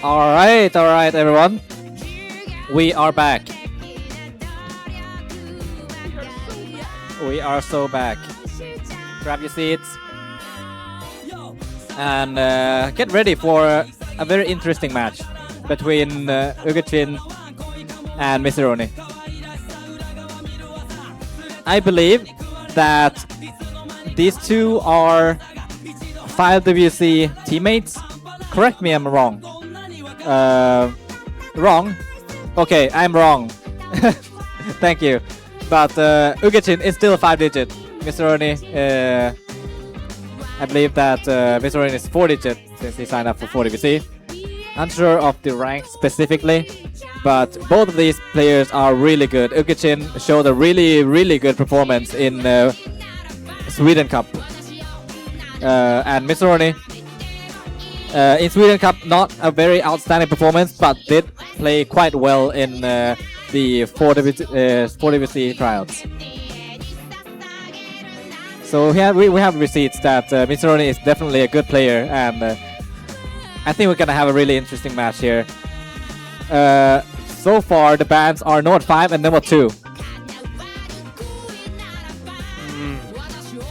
All right, everyone. We are back. We are so back. Grab your seats and get ready for a very interesting match between uge69chin and MICERONI. I believe that these two are 5WC teammates. Correct me, I'm wrong. Wrong? Okay, I'm wrong. Thank you. But uge69chin is still a 5-digit. MICERONI, I believe that MICERONI is 4-digit since he signed up for 4WC. Unsure of the rank specifically, but both of these players are really good. uge69chin showed a really good performance in Sweden Cup. And MICERONI in Sweden Cup, not a very outstanding performance, but did play quite well in the 4WC trials. So we have receipts that MICERONI is definitely a good player, and I think we're gonna have a really interesting match here. So far, the bans are Node 5 and Node 2.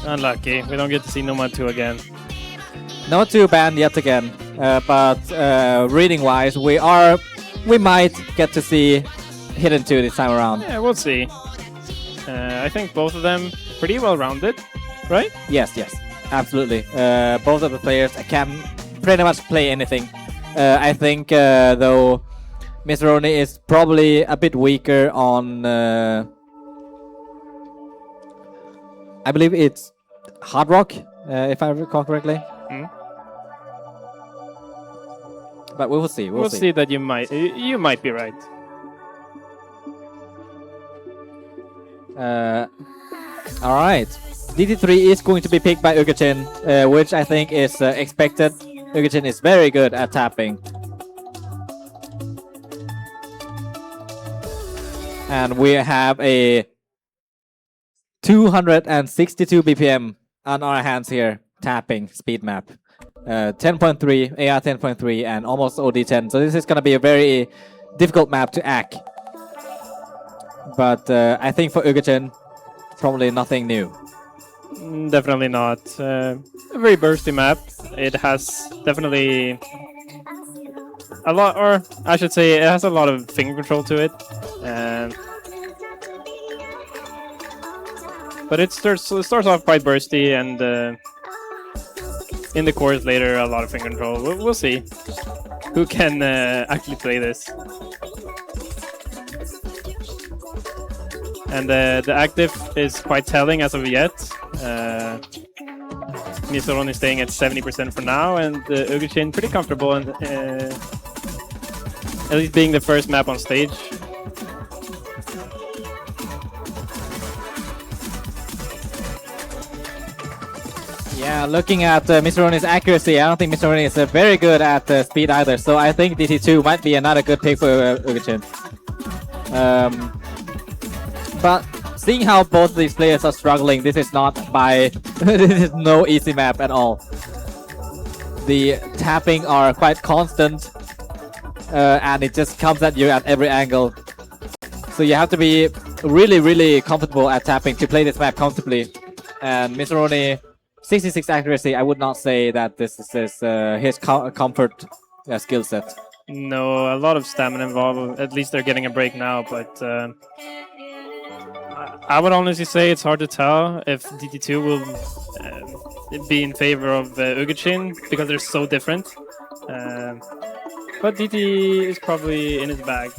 Unlucky. We don't get to see Node 2 again. Node 2 banned yet again, but reading-wise, we might get to see Hidden 2 this time around. Yeah, we'll see. I think both of them pretty well-rounded, right? Yes, absolutely. Both of the players can pretty much play anything. I think, though, MICERONI is probably a bit weaker on... I believe it's Hard Rock, if I recall correctly. But we will see. We'll see that you might be right. All right. DT3 is going to be picked by uge69chin, which I think is expected. uge69chin is very good at tapping. And we have a 262 BPM on our hands here, tapping speed map. 10.3, AR 10.3, and almost OD10. So this is going to be a very difficult map to hack. But I think for uge69chin, probably nothing new. Definitely not. A very bursty map. It has definitely a lot, or I should say, it has a lot of finger control to it. But it starts off quite bursty, and in the course later, a lot of finger control. We'll see who can actually play this. And the active is quite telling as of yet. MICERONI staying at 70% for now, and uge69chin pretty comfortable, and at least being the first map on stage. Yeah, looking at MICERONI's accuracy, I don't think MICERONI is very good at speed either. So I think DT2 might be another good pick for uge69chin. But seeing how both of these players are struggling, this is not by this is no easy map at all. The tapping are quite constant, and it just comes at you at every angle. So you have to be really comfortable at tapping to play this map comfortably. And MICERONI, 66 accuracy, I would not say that this is his comfort skill set. No, a lot of stamina involved. At least they're getting a break now, but I would honestly say it's hard to tell if DT2 will be in favor of uge69chin, because they're so different. But DT is probably in his bag,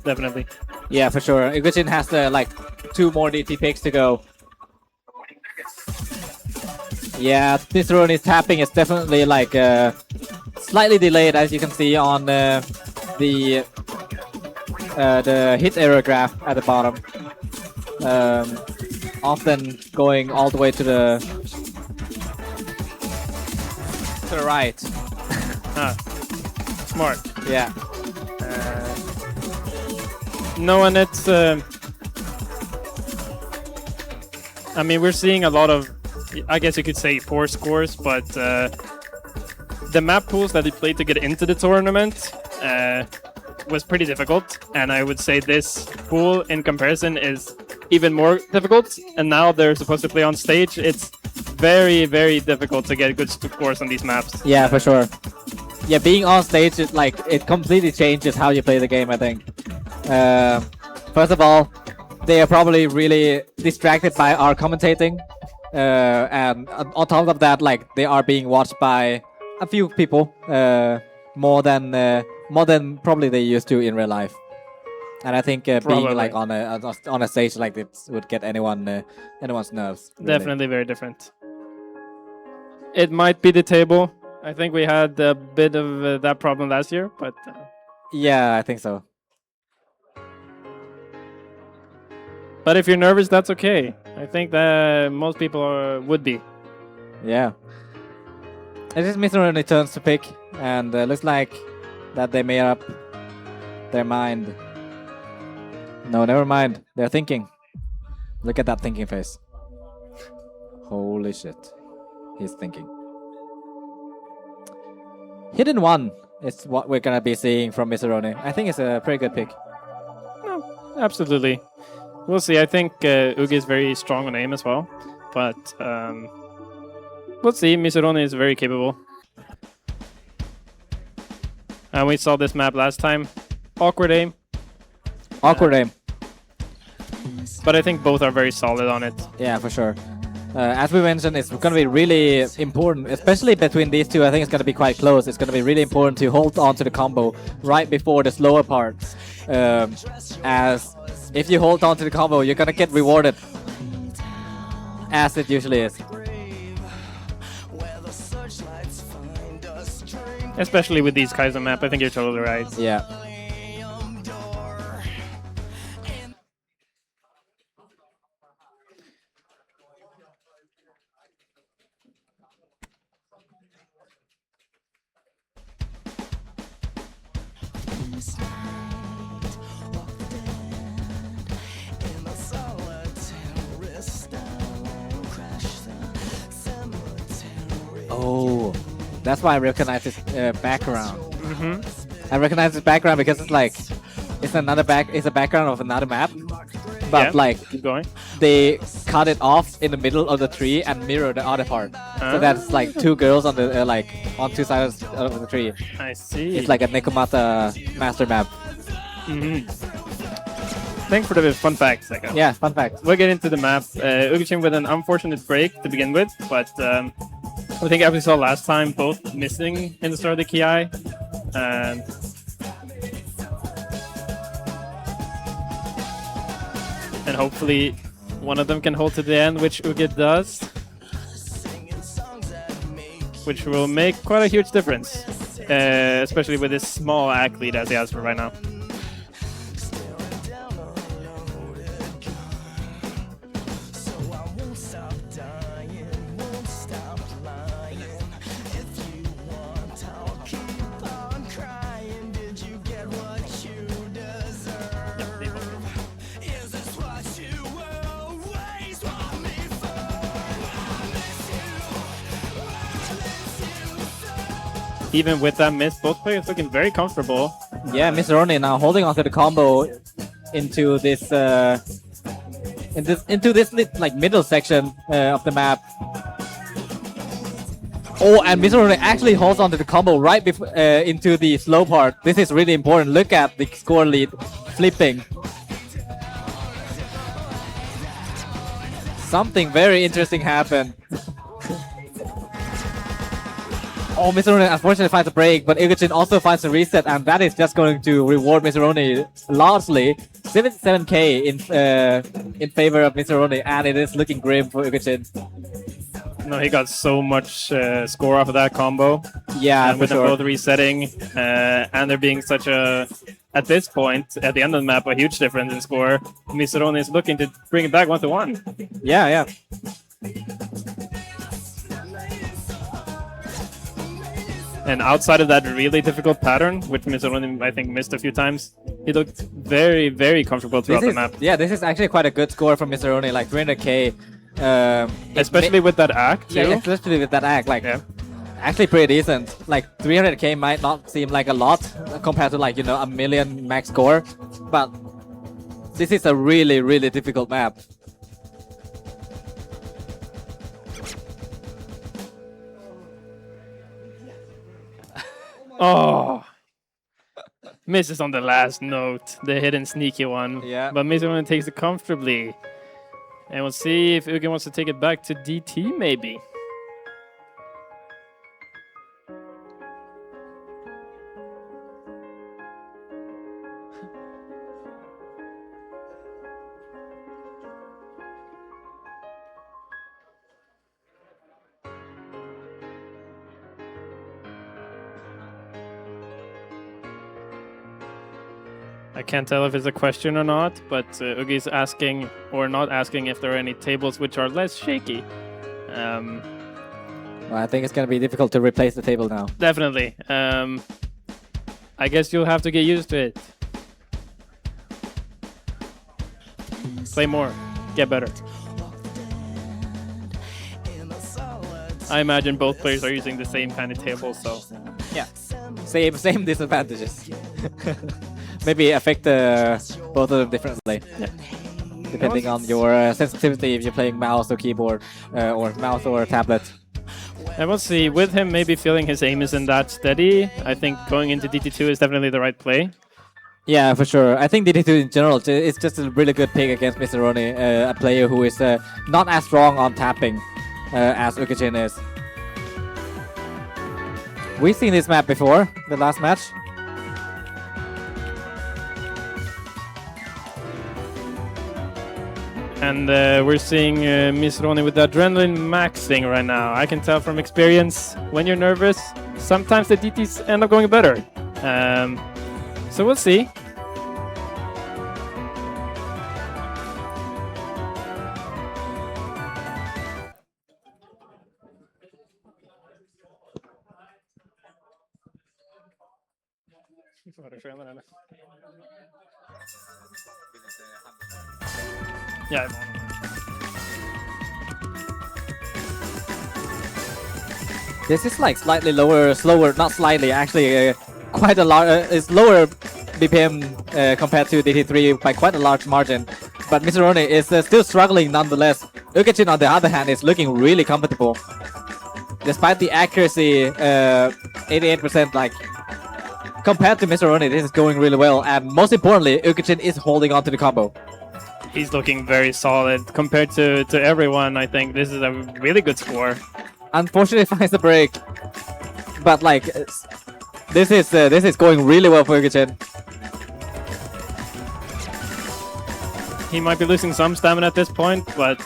definitely. Yeah, for sure. uge69chin has like 2 more DT picks to go. Yeah, MICERONI's tapping is definitely like slightly delayed, as you can see on the hit error graph at the bottom. Often going all the way to the right. Smart. Yeah. No, and it's I mean, we're seeing a lot of, I guess you could say, poor scores, but the map pools that they played to get into the tournament was pretty difficult, and I would say this pool in comparison is even more difficult. And now they're supposed to play on stage. It's very, very difficult to get good scores on these maps. Yeah, for sure. Yeah, being on stage, it completely changes how you play the game, I think. First of all, they are probably really distracted by our commentating. And on top of that, like, they are being watched by a few people more than probably they used to in real life. And I think being like on a stage like this would get anyone's nerves. Really. Definitely very different. It might be the table. I think we had a bit of that problem last year, but yeah, I think so. But if you're nervous, that's okay. I think that most people would be. Yeah. It is MICERONI turns to pick, and looks like that they made up their mind. No, never mind. They're thinking. Look at that thinking face. Holy shit. He's thinking. Hidden One is what we're gonna be seeing from MICERONI. I think it's a pretty good pick. No, absolutely. We'll see. I think Uge is very strong on aim as well. But we'll see. MICERONI is very capable. And we saw this map last time. Awkward aim. Awkward aim. But I think both are very solid on it. Yeah, for sure. As we mentioned, it's going to be really important, especially between these two. I think it's going to be quite close. It's going to be really important to hold on to the combo right before the slower parts. As if you hold on to the combo, you're going to get rewarded, as it usually is. Especially with these kinds of map, I think you're totally right. Yeah. Oh, that's why I recognize his background. I recognize his background because it's like it's a background of another map, but Yeah, like keep going. they cut it off in the middle of the tree and mirror the other part. So that's like two girls on the on two sides of the tree. I see. It's like a Nekomata master map. Thanks for the fun facts, Seka. Yeah, fun fact. We'll get into the map. uge69chin with an unfortunate break to begin with, but I think as we saw last time, both missing in the start of the Ki. And hopefully one of them can hold to the end, which Uge does. Which will make quite a huge difference, especially with this small act lead as he has for right now. Even with that miss, both players looking very comfortable. Yeah, MICERONI now holding onto the combo into this like middle section of the map. Oh, and MICERONI actually holds onto the combo right before into the slow part. This is really important. Look at the score lead flipping. Something very interesting happened. Oh, MICERONI unfortunately finds a break, but uge69chin also finds a reset, and that is just going to reward MICERONI largely. 77k in favor of MICERONI, and it is looking grim for uge69chin. No, he got so much score off of that combo. Yeah, and with for sure. them both resetting, and there being such a, at this point, at the end of the map, a huge difference in score. MICERONI is looking to bring it back 1-1. Yeah, yeah. And outside of that really difficult pattern, which MICERONI, I think, missed a few times, he looked very, very comfortable throughout the map. Yeah, this is actually quite a good score from MICERONI, like 300k. Especially with that act, too. Yeah, especially with that act. Like, Actually pretty decent. Like 300k might not seem like a lot compared to like, you know, a million max score, but this is a really, really difficult map. Oh, misses on the last note, the hidden sneaky one. Yeah. But MICERONI takes it comfortably. And we'll see if Uge wants to take it back to DT, maybe. I can't tell if it's a question or not, but Uge is asking or not asking if there are any tables which are less shaky. Well, I think it's going to be difficult to replace the table now. Definitely. I guess you'll have to get used to it. Play more. Get better. I imagine both players are using the same kind of table, so... Yeah. Same disadvantages. Maybe affect both of them differently. Yeah. Depending on your sensitivity if you're playing mouse or keyboard or mouse or tablet. And we'll see. With him maybe feeling his aim isn't that steady, I think going into DT2 is definitely the right play. Yeah, for sure. I think DT2 in general is just a really good pick against MICERONI, a player who is not as strong on tapping as uge69chin is. We've seen this map before, the last match. And we're seeing MICERONI with the adrenaline maxing right now. I can tell from experience, when you're nervous, sometimes the DTs end up going better. So we'll see. Yeah. This is like slightly lower, slower, not slightly, actually quite a lot. It's lower BPM compared to DT3 by quite a large margin. But MICERONI is still struggling nonetheless. uge69chin, on the other hand, is looking really comfortable. Despite the accuracy, 88%, like compared to MICERONI, this is going really well. And most importantly, uge69chin is holding on to the combo. He's looking very solid compared to everyone. I think this is a really good score. Unfortunately, finds the break, but like this is going really well for uge69chin. He might be losing some stamina at this point, but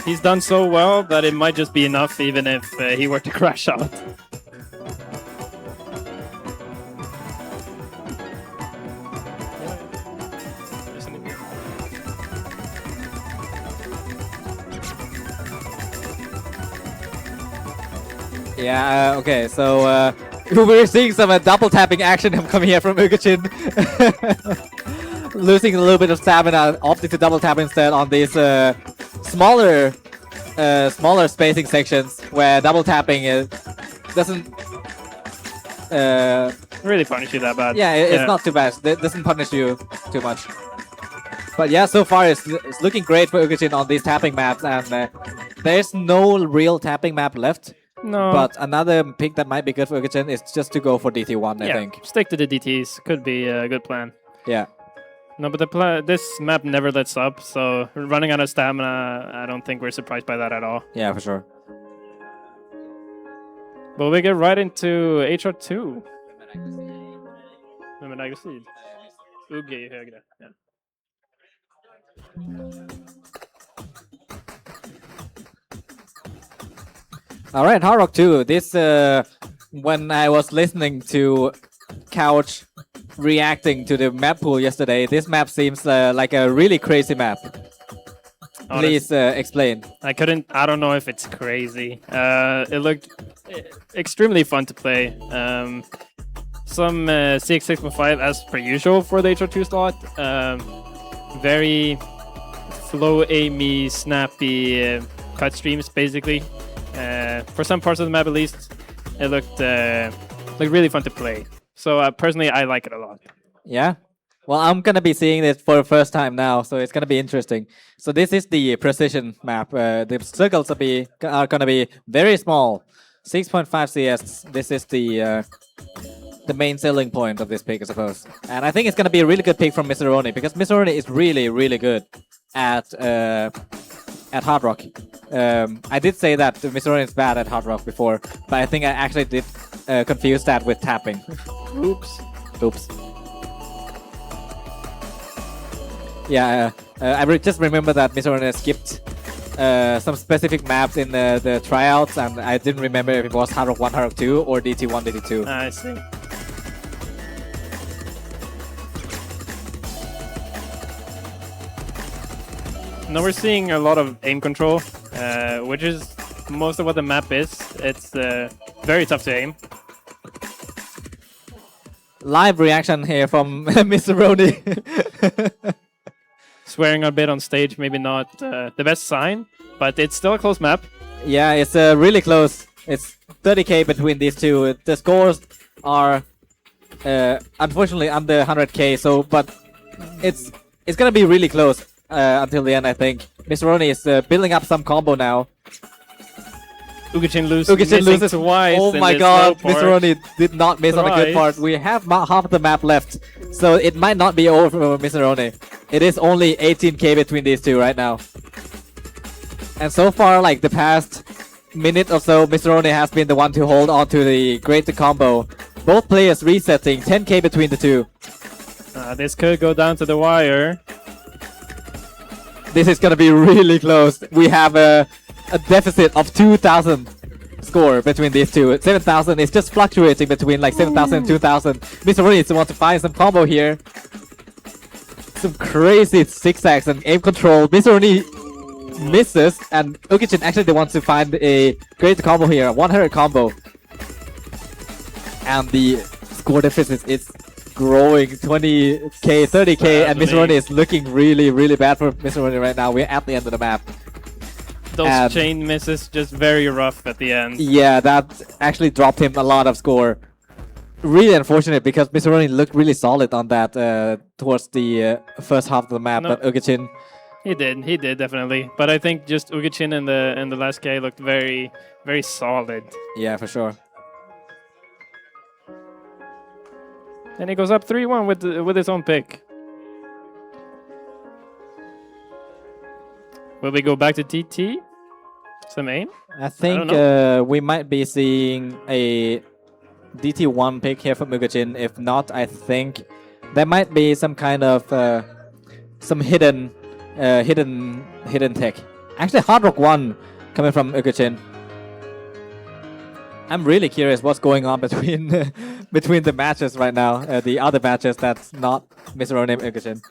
he's done so well that it might just be enough, even if he were to crash out. Yeah, okay, so we're seeing some double tapping action coming here from uge69chin. Losing a little bit of stamina, opting to double tap instead on these smaller spacing sections where double tapping doesn't really punish you that bad. Yeah, it's not too bad. It doesn't punish you too much. But yeah, so far it's looking great for uge69chin on these tapping maps, and there's no real tapping map left. No. But another pick that might be good for uge69chin is just to go for DT1, I think. Stick to the DTs. Could be a good plan. Yeah. No, but this map never lets up, so running out of stamina, I don't think we're surprised by that at all. Yeah, for sure. But we get right into HR2. Uge högre. Yeah. Alright, Hard Rock 2. This, when I was listening to Couch reacting to the map pool yesterday, this map seems like a really crazy map. Please explain. I don't know if it's crazy. It looked extremely fun to play. Some CX6.5 as per usual for the HR2 slot. Very flow, aimy, snappy cut streams basically. For some parts of the map, at least, it looked really fun to play. So personally, I like it a lot. Yeah. Well, I'm gonna be seeing this for the first time now, so it's gonna be interesting. So this is the precision map. The circles are gonna be very small, 6.5 CS. This is the main selling point of this pick, I suppose. And I think it's gonna be a really good pick from MICERONI because MICERONI is really, really good at Hard Rock. I did say that MICERONI is bad at Hard Rock before, but I think I actually did confuse that with tapping. Oops. Oops. Yeah, just remember that MICERONI skipped some specific maps in the tryouts, and I didn't remember if it was Hard Rock 1, Hard Rock 2, or DT1, DT2. I see. Now we're seeing a lot of aim control, which is most of what the map is. It's very tough to aim. Live reaction here from MICERONI. Swearing a bit on stage, maybe not the best sign, but it's still a close map. Yeah, it's really close. It's 30k between these two. The scores are unfortunately under 100k. So, but it's gonna be really close until the end. I think MICERONI is building up some combo now. uge69chin loses twice. Oh my god, MICERONI did not miss on a good part. We have half of the map left, so it might not be over for MICERONI. It is only 18k between these two right now. And so far, like the past minute or so, MICERONI has been the one to hold on to the greater combo. Both players resetting, 10k between the two. This could go down to the wire. This is gonna be really close. We have a deficit of 2,000 score between these two. 7,000 is just fluctuating between like 7,000 and 2,000. MICERONI needs to want to find some combo here. Some crazy zigzags and aim control. MICERONI misses, and uge69 actually wants to find a great combo here. 100 combo. And the score deficit is growing 20k, 30k, and MICERONI is looking really, really bad for MICERONI right now. We're at the end of the map. Those chain misses just very rough at the end. Yeah, that actually dropped him a lot of score. Really unfortunate because MICERONI looked really solid on that towards the first half of the map, but uge69. He did definitely. But I think just uge69 in the last K looked very, very solid. Yeah, for sure. And he goes up 3-1 with his own pick. Will we go back to TT? Some aim? I think we might be seeing a DT1 pick here from uge69. If not, I think there might be some kind of some hidden tech. Actually, Hard Rock 1 coming from uge69. I'm really curious what's going on between between the matches right now. The other matches that's not MICERONI and uge69.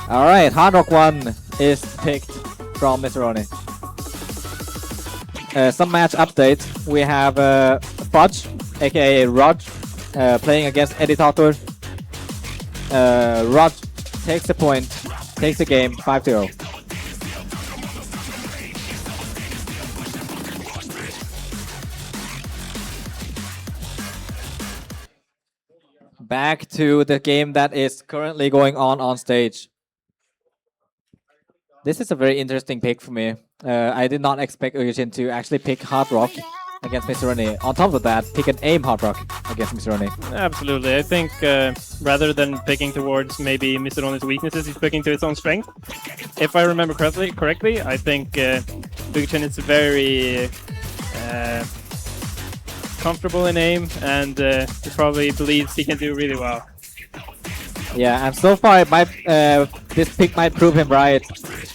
All right, Hard Rock 1 is picked from MICERONI. Some match update. We have Fudge, aka Rod, playing against Editator. Rod takes the point, takes the game 5-0. Back to the game that is currently going on stage. This is a very interesting pick for me. I did not expect uge69 to actually pick Hard Rock against MICERONI. On top of that, pick an aim Hard Rock against MICERONI. Absolutely. I think rather than picking towards maybe MICERONI's weaknesses, he's picking to its own strength. If I remember correctly, I think uge69 is very comfortable in aim, and he probably believes he can do really well. Yeah, and so far it might, this pick might prove him right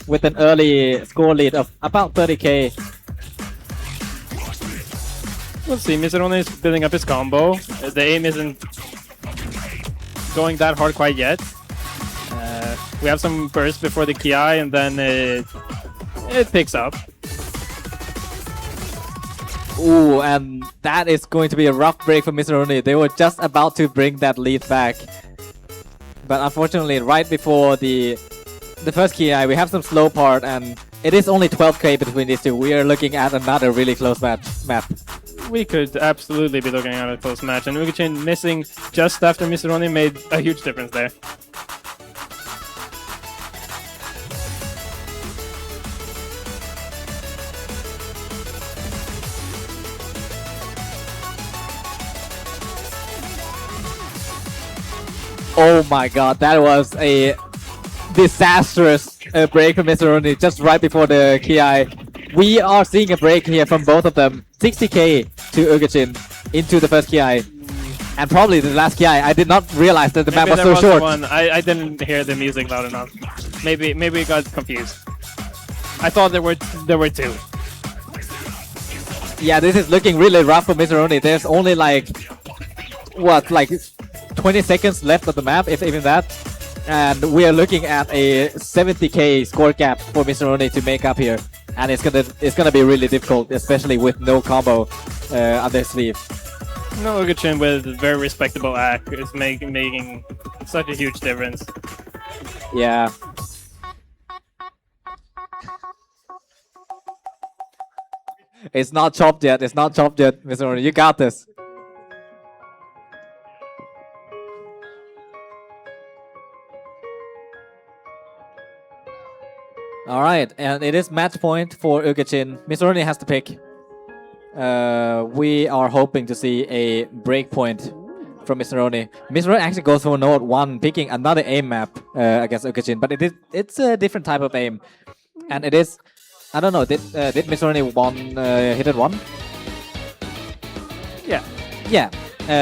with an early score lead of about 30k. We'll see. MICERONI is building up his combo. The aim isn't going that hard quite yet. We have some burst before the Ki, and then it picks up. Ooh, and that is going to be a rough break for MICERONI. They were just about to bring that lead back. But unfortunately, right before the first Ki, we have some slow part, and it is only 12k between these two. We are looking at another really close map. We could absolutely be looking at a close match, and uge69 missing just after MICERONI made a huge difference there. Oh my god, that was a disastrous break from MICERONI just right before the Ki. We are seeing a break here from both of them. 60k to uge69 into the first Ki. And probably the last Ki. I did not realize that the map was so short. I didn't hear the music loud enough. Maybe we got confused. I thought there were two. Yeah, this is looking really rough for MICERONI. There's only like 20 seconds left of the map, if even that. And we are looking at a 70k score gap for MICERONI to make up here. And it's gonna be really difficult, especially with no combo on their sleeve. No, uge69 with very respectable act is making such a huge difference. Yeah. It's not chopped yet. It's not chopped yet, MICERONI. You got this. All right, and it is match point for uge69. MICERONI has to pick. We are hoping to see a break point from MICERONI. MICERONI actually goes for node 1, picking another aim map against uge69, but it's a different type of aim, and it is. I don't know. Did MICERONI won hit at 1? Yeah. Yeah.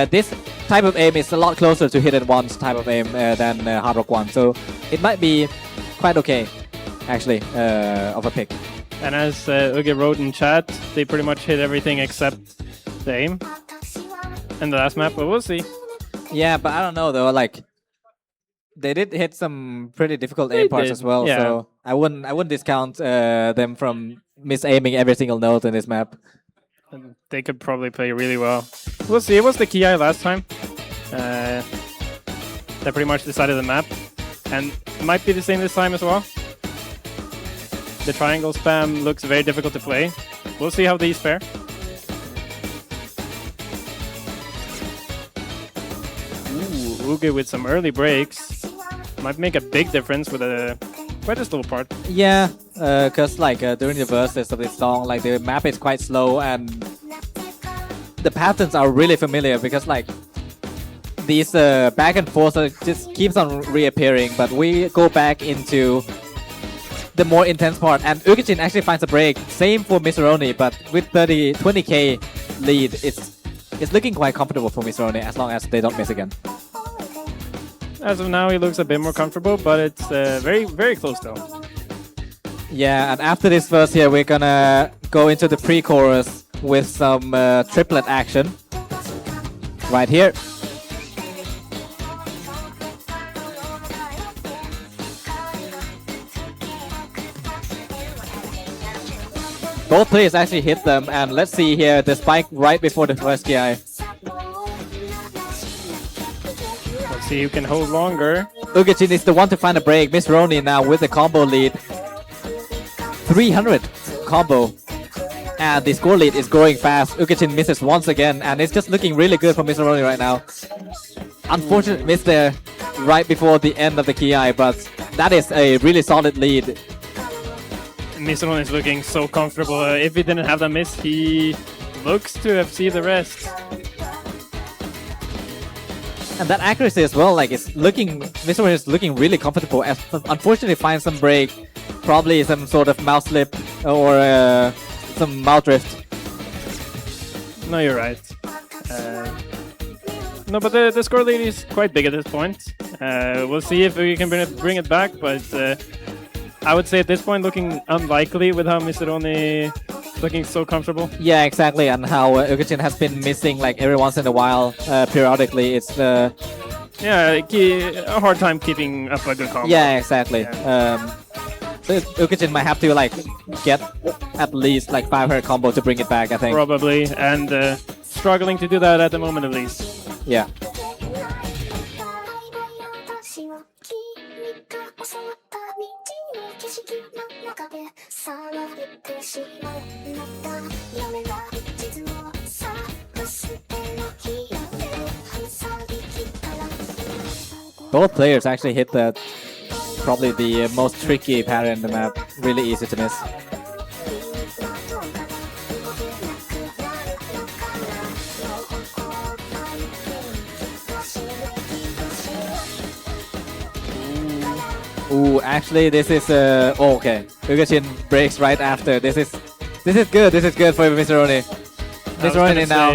This type of aim is a lot closer to hit at 1's type of aim than Hard Rock 1, so it might be quite okay. Actually, of a pick. And as Uge wrote in chat, they pretty much hit everything except the aim in the last map, but we'll see. Yeah, but I don't know though. Like, they did hit some pretty difficult aim parts as well. Yeah. So I wouldn't discount them from misaiming every single node in this map. They could probably play really well. We'll see. It was the Ki last time. That pretty much decided the map, and might be the same this time as well. The triangle spam looks very difficult to play. We'll see how these fare. Ooh, uge with some early breaks. Might make a big difference with quite a slow part. Yeah, because like during the verses of this song, like the map is quite slow and the patterns are really familiar because like these back and forth just keeps on reappearing, but we go back into the more intense part, and uge69 actually finds a break. Same for MICERONI, but with 20k lead, it's looking quite comfortable for MICERONI as long as they don't miss again. As of now, he looks a bit more comfortable, but it's very, very close though. Yeah, and after this verse here, we're gonna go into the pre-chorus with some triplet action. Right here. Both players actually hit them, and let's see here the spike right before the first Ki. Let's see who can hold longer. uge69 is the one to find a break. MICERONI now with the combo lead. 300 combo. And the score lead is growing fast. uge69 misses once again, and it's just looking really good for MICERONI right now. Unfortunate miss there right before the end of the Ki, but that is a really solid lead. MICERONI is looking so comfortable. If he didn't have that miss, he looks to have seen the rest. And that accuracy as well, like it's looking, MICERONI is looking really comfortable. As unfortunately finds some break, probably some sort of mouse slip or some mouth drift. No, you're right. No, but the score lead is quite big at this point. We'll see if we can bring it back, but I would say at this point looking unlikely with how MICERONI looking so comfortable. Yeah, exactly, and how uge69 has been missing like every once in a while, periodically. It's the Yeah, a hard time keeping up a good combo. yeah, exactly. Yeah. So uge69 might have to like get at least like 500 combo to bring it back, I think. Probably, and struggling to do that at the moment at least. Yeah. Both players actually hit the probably the most tricky pattern in the map. Really easy to miss. Ooh, actually, this is oh, okay. uge69 breaks right after. This is good. This is good for MICERONI. MICERONI now.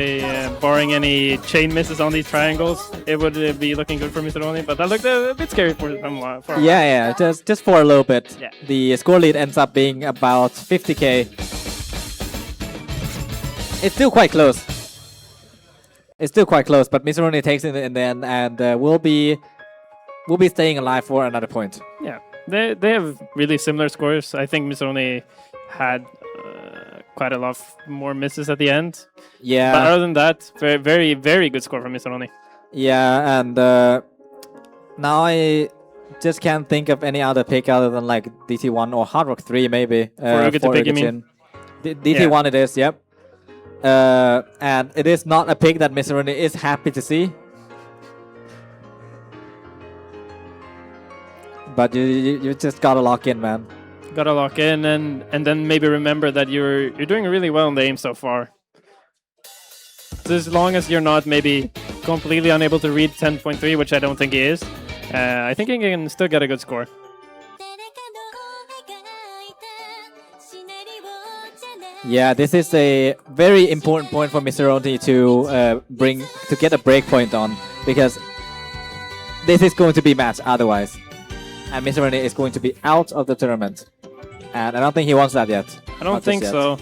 Barring any chain misses on these triangles, it would be looking good for MICERONI, but that looked a bit scary for them. Yeah, just for a little bit. Yeah. The score lead ends up being about 50k. It's still quite close. It's still quite close, but MICERONI takes it in the end, and will be staying alive for another point. Yeah, they have really similar scores. I think MICERONI had quite a lot more misses at the end. Yeah. But other than that, very, very, very good score from MICERONI. Yeah, and now I just can't think of any other pick other than like DT1 or Hard Rock 3 maybe. For uge69. DT1 it is, yep. And it is not a pick that MICERONI is happy to see. But you just gotta lock in, man. Gotta lock in and then maybe remember that you're doing really well in the aim so far. So as long as you're not maybe completely unable to read 10.3, which I don't think he is, I think he can still get a good score. Yeah, this is a very important point for MICERONI to get a break point on, because this is going to be match otherwise. And MICERONI is going to be out of the tournament. And I don't think he wants that yet. I don't think so.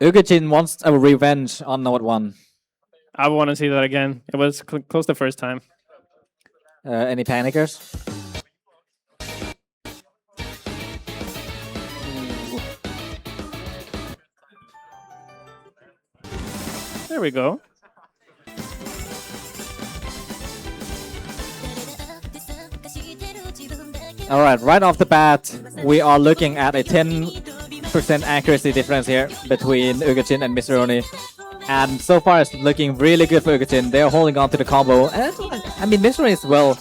uge69 wants a revenge on Note 1. I want to see that again. It was close the first time. Any panickers? There we go. All right off the bat, we are looking at a 10% accuracy difference here between uge69 and MICERONI. And so far it's looking really good for uge69. They're holding on to the combo. And I mean, MICERONI is well,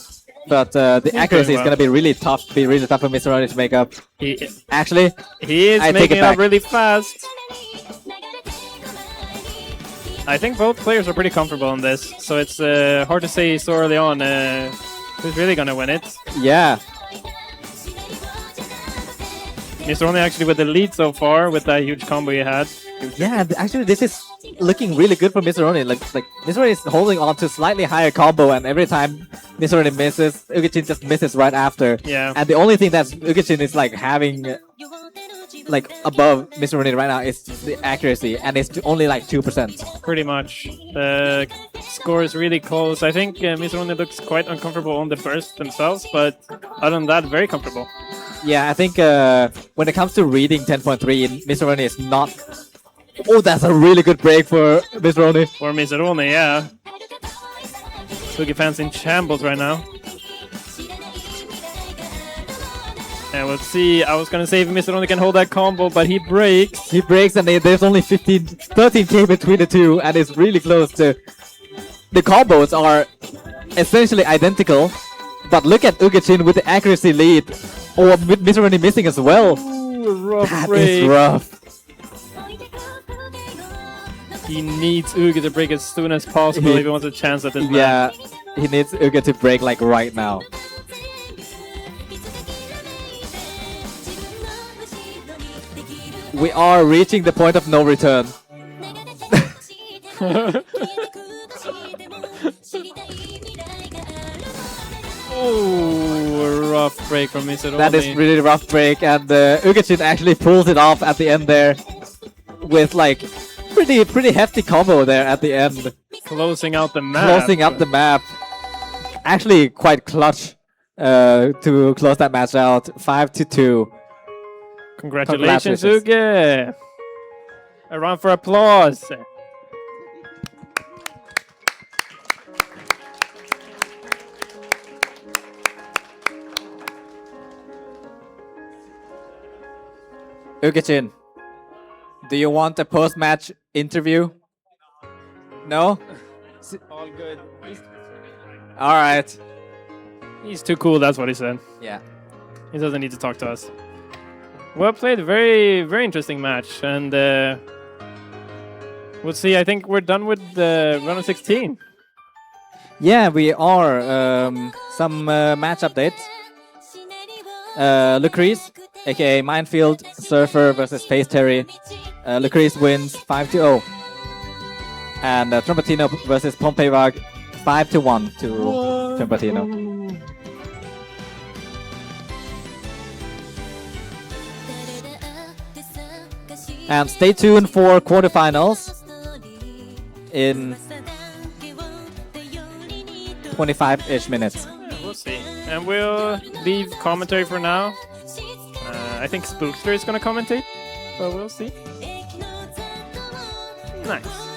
but the accuracy is going to be really tough for MICERONI to make up. Actually, he is making it up really fast. I think both players are pretty comfortable on this, so it's hard to say so early on who's really going to win it. Yeah. MICERONI actually with the lead so far with that huge combo he had. Yeah, actually this is looking really good for MICERONI. Like MICERONI is holding on to slightly higher combo, and every time MICERONI misses, uge69 just misses right after. Yeah. And the only thing that uge69 is like having like above MICERONI right now is the accuracy, and it's only like 2%. Pretty much. The score is really close. I think MICERONI looks quite uncomfortable on the burst themselves, but other than that, very comfortable. Yeah, I think when it comes to reading 10.3, MICERONI is not... Oh, that's a really good break for MICERONI. For MICERONI, yeah. Sugi fans in shambles right now. And we'll see. I was gonna say if MICERONI can hold that combo, but he breaks. He breaks, and there's only 13k between the two, and it's really close to... The combos are essentially identical, but look at uge69 with the accuracy lead. Or MICERONI missing as well. Ooh, rough That break. is rough. He needs Uge to break as soon as possible if he wants a chance at this Yeah, match. he needs Uge to break like right now. We are reaching the point of no return. Oh, rough break from MICERONI. That is really rough break, and uge69chin actually pulls it off at the end there with like pretty hefty combo there at the end. Closing out the map. Closing up the map. Actually quite clutch to close that match out. 5-2. Congratulations, Uge. A round for applause. uge69chin, do you want a post-match interview? No? All good. Alright. He's too cool, that's what he said. Yeah. He doesn't need to talk to us. Well played, very interesting match, and we'll see. I think we're done with the round of 16. Yeah, we are. Some match updates. Lucrece, aka Minefield Surfer versus Face Terry. Lucrece wins 5-0. And Trumpetino versus Pompeyvag 5-1 to Trumpetino. And stay tuned for quarterfinals in 25-ish minutes. We'll see. And we'll leave commentary for now. I think Spookster is going to commentate, but we'll see. Nice.